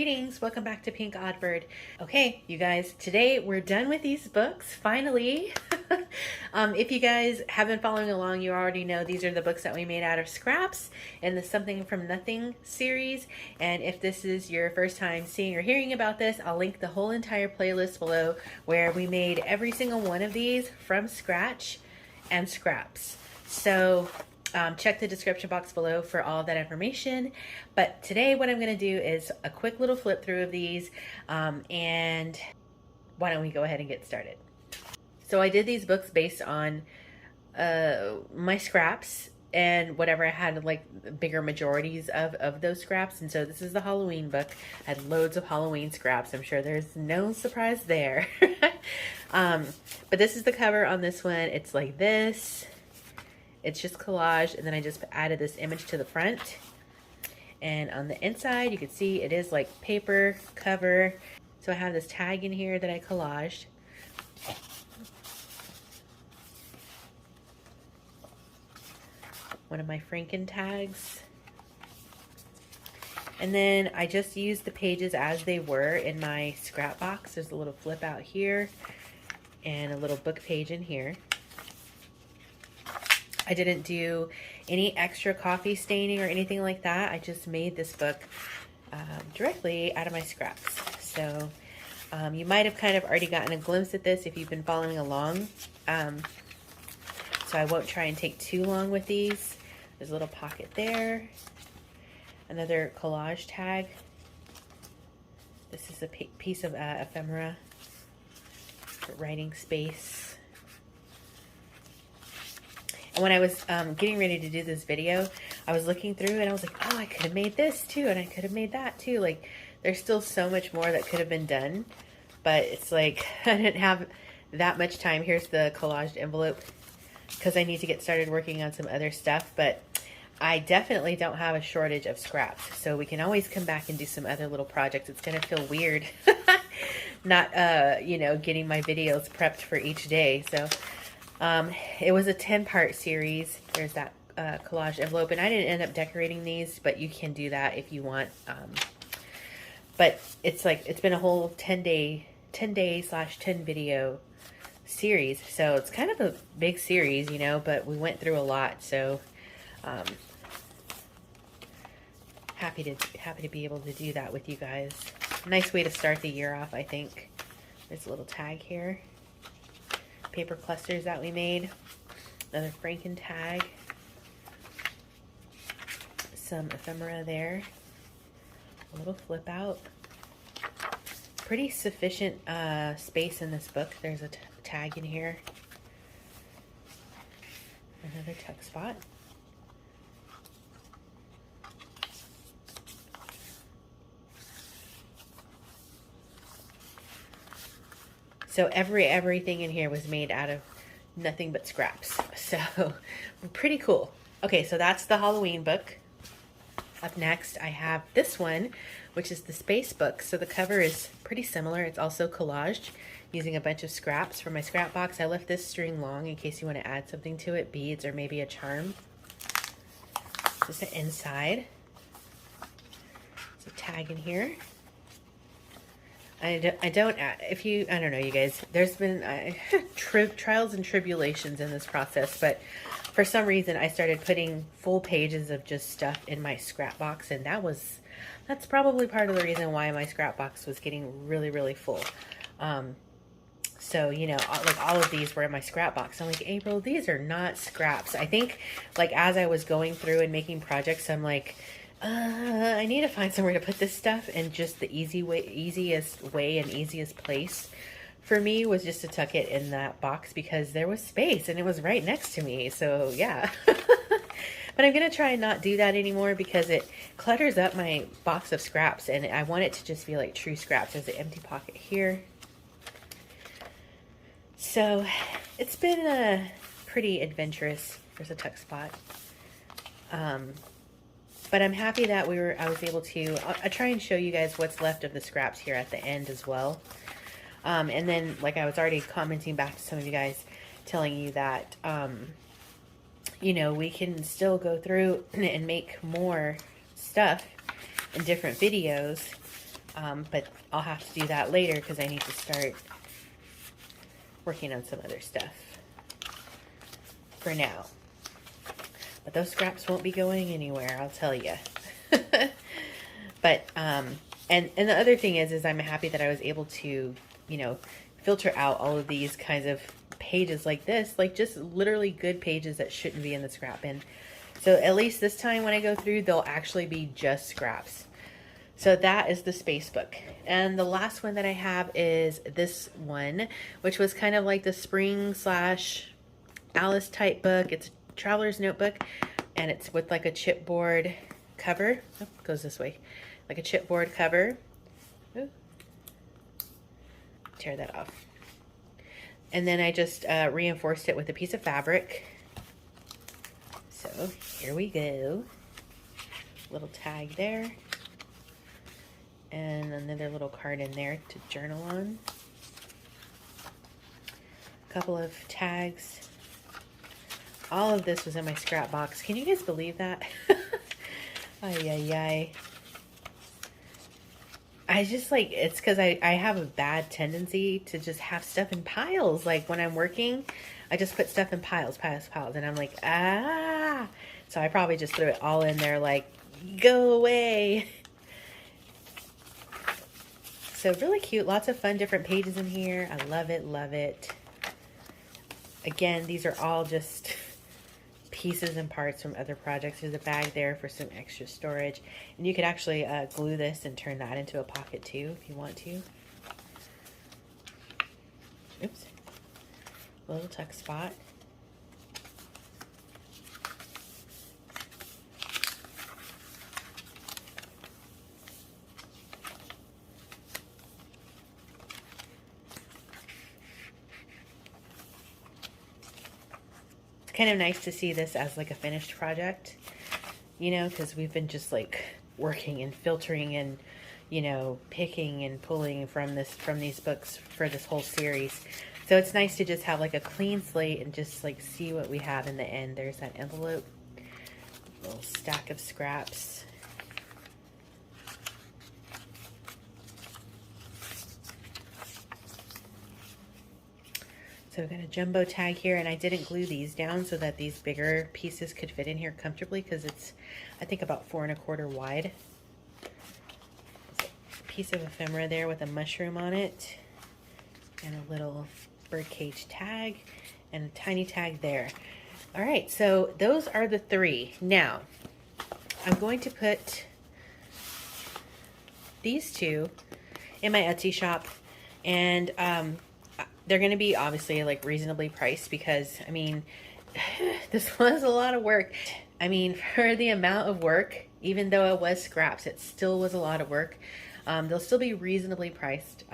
Greetings, welcome back to PinkOddBird. Okay, you guys, today we're done with these books, finally. If you guys have been following along, you already know these are the books that we made out of scraps in the Something from Nothing series. And if this is your first time seeing or hearing about this, I'll link the whole entire playlist below where we made every single one of these from scratch and scraps. So check the description box below for all of that information. But today what I'm going to do is a quick little flip through of these, and why don't we go ahead and get started. So I did these books based on my scraps and whatever I had, like bigger majorities of those scraps. And so this is the Halloween book. I had loads of Halloween scraps. I'm sure there's no surprise there. But this is the cover on this one. It's like this. It's just collage, and then I just added this image to the front. And on the inside, you can see it is like paper cover. So I have this tag in here that I collaged. One of my Franken tags. And then I just used the pages as they were in my scrap box. There's a little flip out here and a little book page in here. I didn't do any extra coffee staining or anything like that. I just made this book directly out of my scraps. So you might have kind of already gotten a glimpse at this if you've been following along. So I won't try and take too long with these. There's a little pocket there. Another collage tag. This is a piece of ephemera for writing space. And when I was getting ready to do this video, I was looking through and I was like, oh, I could have made this too, and I could have made that too. Like, there's still so much more that could have been done, but it's like I didn't have that much time. Here's the collaged envelope because I need to get started working on some other stuff, but I definitely don't have a shortage of scraps, so we can always come back and do some other little projects. It's gonna feel weird not you know, getting my videos prepped for each day. So it was a 10-part series. There's that collage envelope, and I didn't end up decorating these, but you can do that if you want. But it's like, it's been a whole 10-day/10 video series, so it's kind of a big series, you know, but we went through a lot, so happy to be able to do that with you guys. Nice way to start the year off, I think. There's a little tag here. Paper clusters that we made. Another Franken tag. Some ephemera there. A little flip out. Pretty sufficient space in this book. There's a tag in here. Another tuck spot. So everything in here was made out of nothing but scraps. So pretty cool. Okay, so that's the Halloween book. Up next, I have this one, which is the space book. So the cover is pretty similar. It's also collaged using a bunch of scraps from my scrap box. I left this string long in case you want to add something to it, beads or maybe a charm. This is the inside. There's a tag in here. I don't know, you guys, there's been trials and tribulations in this process, but for some reason I started putting full pages of just stuff in my scrap box, and that's probably part of the reason why my scrap box was getting really, really full. So, you know, like all of these were in my scrap box. I'm like, April, these are not scraps. I think, like, as I was going through and making projects, I'm like, I need to find somewhere to put this stuff, and just the easiest way and easiest place for me was just to tuck it in that box because there was space and it was right next to me. So yeah. But I'm gonna try and not do that anymore because it clutters up my box of scraps, and I want it to just be like true scraps. There's an empty pocket here. So it's been pretty adventurous. There's a tuck spot. But I'm happy that I was able to, I'll try and show you guys what's left of the scraps here at the end as well. And then, like, I was already commenting back to some of you guys, telling you that, you know, we can still go through and make more stuff in different videos. But I'll have to do that later because I need to start working on some other stuff for now. But those scraps won't be going anywhere, I'll tell you. But, and the other thing is I'm happy that I was able to, you know, filter out all of these kinds of pages like this, like just literally good pages that shouldn't be in the scrap bin. So at least this time when I go through, they'll actually be just scraps. So that is the space book. And the last one that I have is this one, which was kind of like the spring / Alice type book. It's a traveler's notebook, and it's with like a chipboard cover. Oh, it goes this way. Like a chipboard cover. Ooh. Tear that off. And then I just reinforced it with a piece of fabric. So here we go. Little tag there. And another little card in there to journal on. A couple of tags. All of this was in my scrap box. Can you guys believe that? Ay, ay, ay. I just like, it's because I have a bad tendency to just have stuff in piles. Like when I'm working, I just put stuff in piles. And I'm like, ah. So I probably just threw it all in there like, go away. So really cute. Lots of fun different pages in here. I love it, love it. Again, these are all just pieces and parts from other projects. There's a bag there for some extra storage. And you could actually glue this and turn that into a pocket too if you want to. Oops. A little tuck spot. Kind of nice to see this as like a finished project, you know, because we've been just like working and filtering and, you know, picking and pulling from these books for this whole series. So it's nice to just have like a clean slate and just like see what we have in the end. There's that envelope, little stack of scraps. So we've got a jumbo tag here, and I didn't glue these down so that these bigger pieces could fit in here comfortably because it's, I think, about 4 1/4 wide. There's a piece of ephemera there with a mushroom on it, and a little birdcage tag, and a tiny tag there. All right, so those are the 3. Now, I'm going to put these 2 in my Etsy shop, and they're going to be obviously like reasonably priced because, I mean, this was a lot of work. I mean, for the amount of work, even though it was scraps, it still was a lot of work. They'll still be reasonably priced,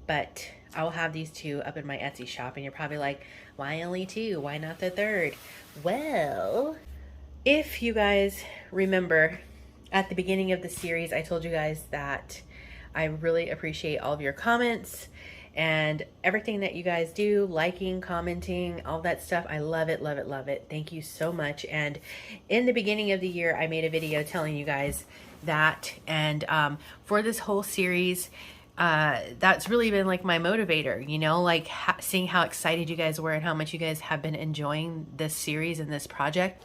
but I will have these 2 up in my Etsy shop, and you're probably like, why only 2? Why not the 3rd? Well, if you guys remember at the beginning of the series, I told you guys that I really appreciate all of your comments and everything that you guys do, liking, commenting, all that stuff. I love it, love it, love it. Thank you so much. And in the beginning of the year, I made a video telling you guys that. And for this whole series, that's really been like my motivator, you know, like seeing how excited you guys were and how much you guys have been enjoying this series and this project.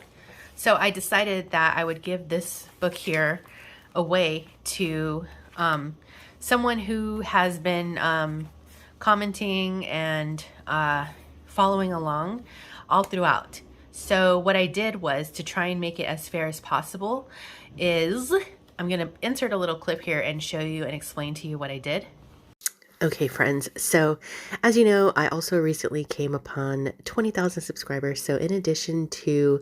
So I decided that I would give this book here away to someone who has been commenting and following along all throughout. So what I did was, to try and make it as fair as possible, is I'm going to insert a little clip here and show you and explain to you what I did. Okay, friends, so as you know, I also recently came upon 20,000 subscribers. So in addition to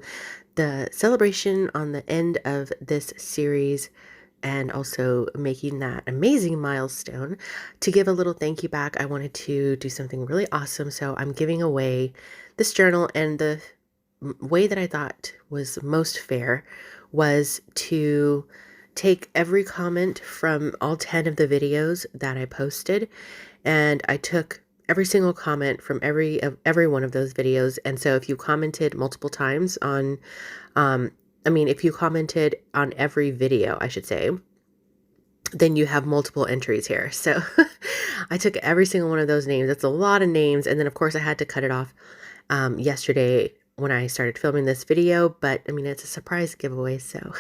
the celebration on the end of this series, and also making that amazing milestone, to give a little thank you back, I wanted to do something really awesome. So I'm giving away this journal, and the way that I thought was most fair was to take every comment from all 10 of the videos that I posted, and I took every single comment from every one of those videos. And so if you commented multiple times on if you commented on every video, I should say, then you have multiple entries here. So I took every single one of those names. That's a lot of names. And then, of course, I had to cut it off yesterday when I started filming this video. But, I mean, it's a surprise giveaway, so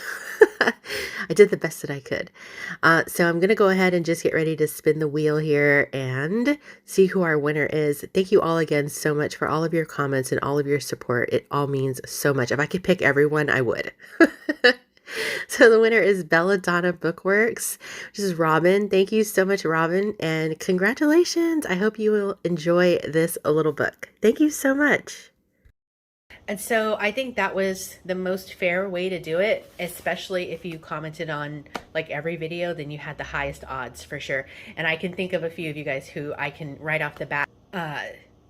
I did the best that I could. So I'm going to go ahead and just get ready to spin the wheel here and see who our winner is. Thank you all again so much for all of your comments and all of your support. It all means so much. If I could pick everyone, I would. So the winner is Belladonna Bookworks, which is Robin. Thank you so much, Robin, and congratulations. I hope you will enjoy this little book. Thank you so much. And so I think that was the most fair way to do it, especially if you commented on like every video, then you had the highest odds for sure. And I can think of a few of you guys who I can right off the bat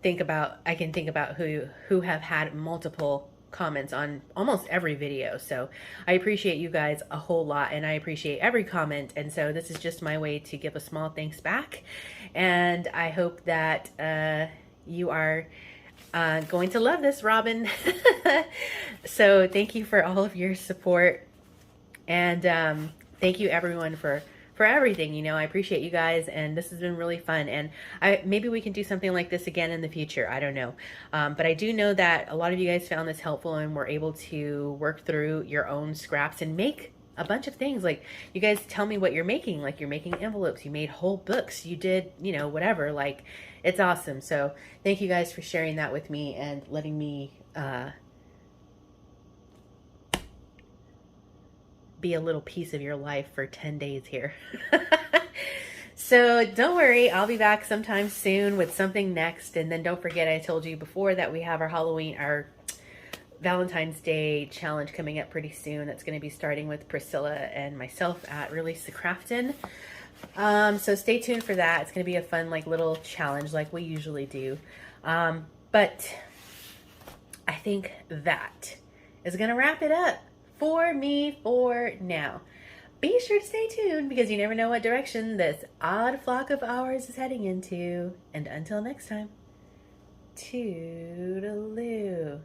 think about who have had multiple comments on almost every video. So I appreciate you guys a whole lot, and I appreciate every comment. And so this is just my way to give a small thanks back. And I hope that you are going to love this, Robin. So thank you for all of your support, and thank you everyone for everything. You know, I appreciate you guys, and this has been really fun, and maybe we can do something like this again in the future. I don't know, but I do know that a lot of you guys found this helpful and were able to work through your own scraps and make a bunch of things. Like, you guys tell me what you're making. Like, you're making envelopes, you made whole books, you did, you know, whatever. Like, it's awesome. So thank you guys for sharing that with me and letting me be a little piece of your life for 10 days here. So don't worry, I'll be back sometime soon with something next. And then don't forget, I told you before that we have our Valentine's Day challenge coming up pretty soon. That's going to be starting with Priscilla and myself at Release the Craftin'. So stay tuned for that. It's going to be a fun, like, little challenge like we usually do. But I think that is going to wrap it up for me for now. Be sure to stay tuned, because you never know what direction this odd flock of ours is heading into. And until next time, toodaloo.